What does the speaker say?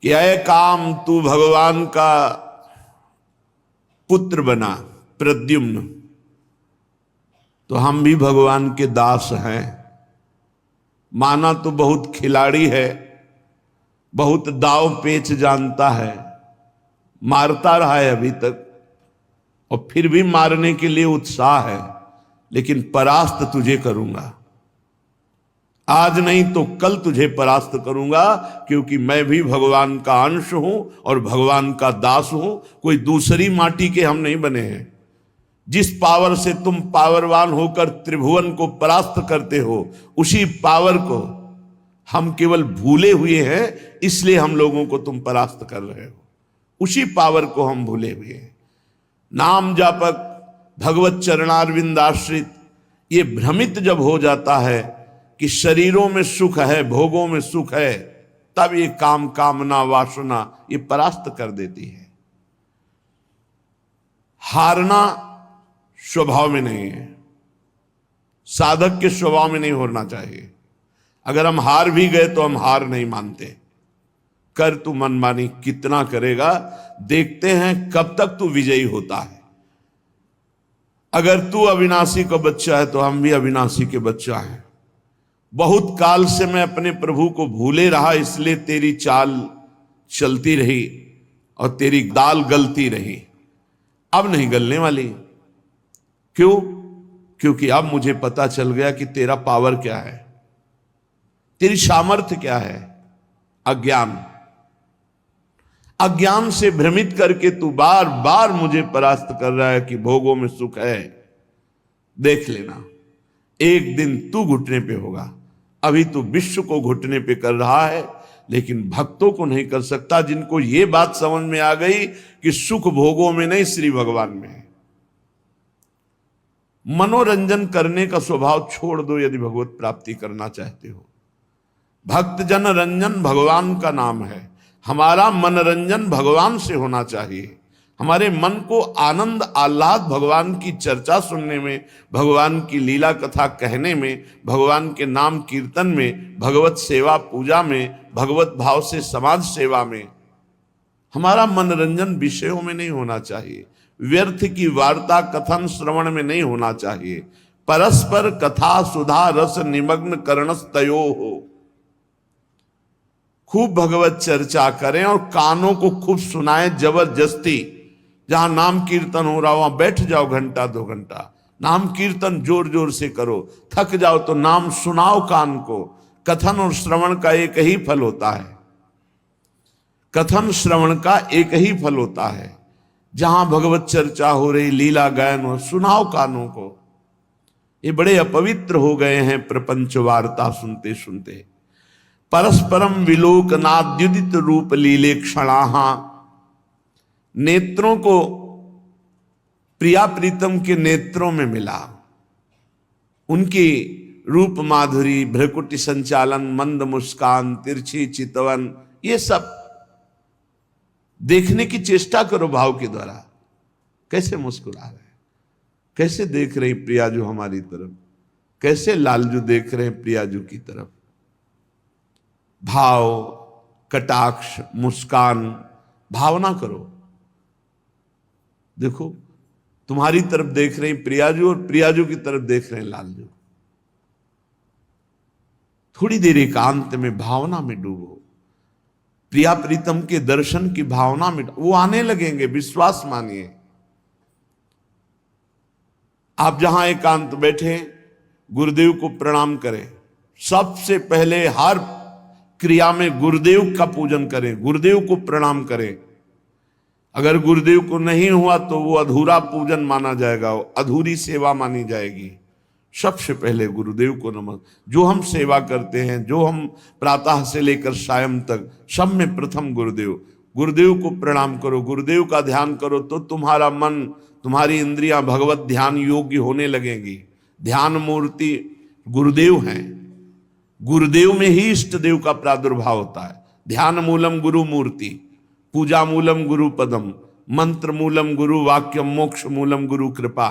कि अय काम तू भगवान का पुत्र बना प्रद्युम्न, तो हम भी भगवान के दास हैं। माना तो बहुत खिलाड़ी है, बहुत दाव पेच जानता है, मारता रहा है अभी तक और फिर भी मारने के लिए उत्साह है, लेकिन परास्त तुझे करूंगा। आज नहीं तो कल तुझे परास्त करूंगा, क्योंकि मैं भी भगवान का अंश हूं और भगवान का दास हूं। कोई दूसरी माटी के हम नहीं बने हैं। जिस पावर से तुम पावरवान होकर त्रिभुवन को परास्त करते हो, उसी पावर को हम केवल भूले हुए हैं, इसलिए हम लोगों को तुम परास्त कर रहे हो। उसी पावर को हम भूले हुए हैं। नाम जापक, भगवत चरणारविंद आश्रित ये भ्रमित जब हो जाता है कि शरीरों में सुख है, भोगों में सुख है, तब ये काम कामना वासना ये परास्त कर देती है। हारना स्वभाव में नहीं है, साधक के स्वभाव में नहीं होना चाहिए। अगर हम हार भी गए तो हम हार नहीं मानते। कर तू मनमानी कितना करेगा, देखते हैं कब तक तू विजयी होता है। अगर तू अविनाशी का बच्चा है तो हम भी अविनाशी के बच्चा हैं। बहुत काल से मैं अपने प्रभु को भूले रहा, इसलिए तेरी चाल चलती रही और तेरी दाल गलती रही। अब नहीं गलने वाली। क्यों? क्योंकि अब मुझे पता चल गया कि तेरा पावर क्या है, तेरी सामर्थ्य क्या है। अज्ञान से भ्रमित करके तू बार बार मुझे परास्त कर रहा है कि भोगों में सुख है। देख लेना, एक दिन तू घुटने पे होगा। अभी तू विश्व को घुटने पे कर रहा है, लेकिन भक्तों को नहीं कर सकता, जिनको ये बात समझ में आ गई कि सुख भोगों में नहीं, श्री भगवान में है। मनोरंजन करने का स्वभाव छोड़ दो यदि भगवत प्राप्ति करना चाहते हो। भक्त जन रंजन भगवान का नाम है। हमारा मनोरंजन भगवान से होना चाहिए। हमारे मन को आनंद आह्लाद भगवान की चर्चा सुनने में, भगवान की लीला कथा कहने में, भगवान के नाम कीर्तन में, भगवत सेवा पूजा में, भगवत भाव से समाज सेवा में। हमारा मनोरंजन विषयों में नहीं होना चाहिए। व्यर्थ की वार्ता कथन श्रवण में नहीं होना चाहिए। परस्पर कथा सुधा रस निमग्न करणस्तयो हो। खूब भगवत चर्चा करें और कानों को खूब सुनाएं जबरदस्ती। जहां नाम कीर्तन हो रहा वहां बैठ जाओ घंटा 2 घंटा, नाम कीर्तन जोर जोर से करो। थक जाओ तो नाम सुनाओ कान को। कथन और श्रवण का एक ही फल होता है। कथन श्रवण का एक ही फल होता है। जहां भगवत चर्चा हो रही, लीला गायन हो, सुनाओ कानों को। ये बड़े अपवित्र हो गए हैं प्रपंच वार्ता सुनते सुनते। परस्परम विलोकनाद्युदित रूप लीले क्षणाहा। नेत्रों को प्रिया प्रीतम के नेत्रों में मिला। उनकी रूप माधुरी, भ्रकुटी संचालन, मंद मुस्कान, तिरछी चितवन, ये सब देखने की चेष्टा करो भाव के द्वारा। कैसे मुस्कुरा रहे, कैसे देख रही प्रियाजू हमारी तरफ, कैसे लालजू देख रहे हैं प्रियाजू की तरफ। भाव, कटाक्ष, मुस्कान, भावना करो। देखो, तुम्हारी तरफ देख रहे हैं प्रियाजू और प्रियाजू की तरफ देख रहे हैं लालजू। थोड़ी देर एकांत में भावना में डूबो। प्रिया प्रीतम के दर्शन की भावना में वो आने लगेंगे, विश्वास मानिए। आप जहां एकांत बैठे गुरुदेव को प्रणाम करें। सबसे पहले हर क्रिया में गुरुदेव का पूजन करें, गुरुदेव को प्रणाम करें। अगर गुरुदेव को नहीं हुआ तो वो अधूरा पूजन माना जाएगा, अधूरी सेवा मानी जाएगी। सबसे पहले गुरुदेव को नमन। जो हम सेवा करते हैं, जो हम प्रातः से लेकर सायं तक, सब में प्रथम गुरुदेव। गुरुदेव को प्रणाम करो, गुरुदेव का ध्यान करो, तो तुम्हारा मन, तुम्हारी इंद्रियां भगवत ध्यान योग्य होने लगेंगी। ध्यान मूर्ति गुरुदेव हैं। गुरुदेव में ही इष्ट देव का प्रादुर्भाव होता है। ध्यान मूलम गुरु मूर्ति, पूजा मूलम गुरु पदम, मंत्र मूलम गुरु वाक्यम, मोक्ष मूलम गुरु कृपा।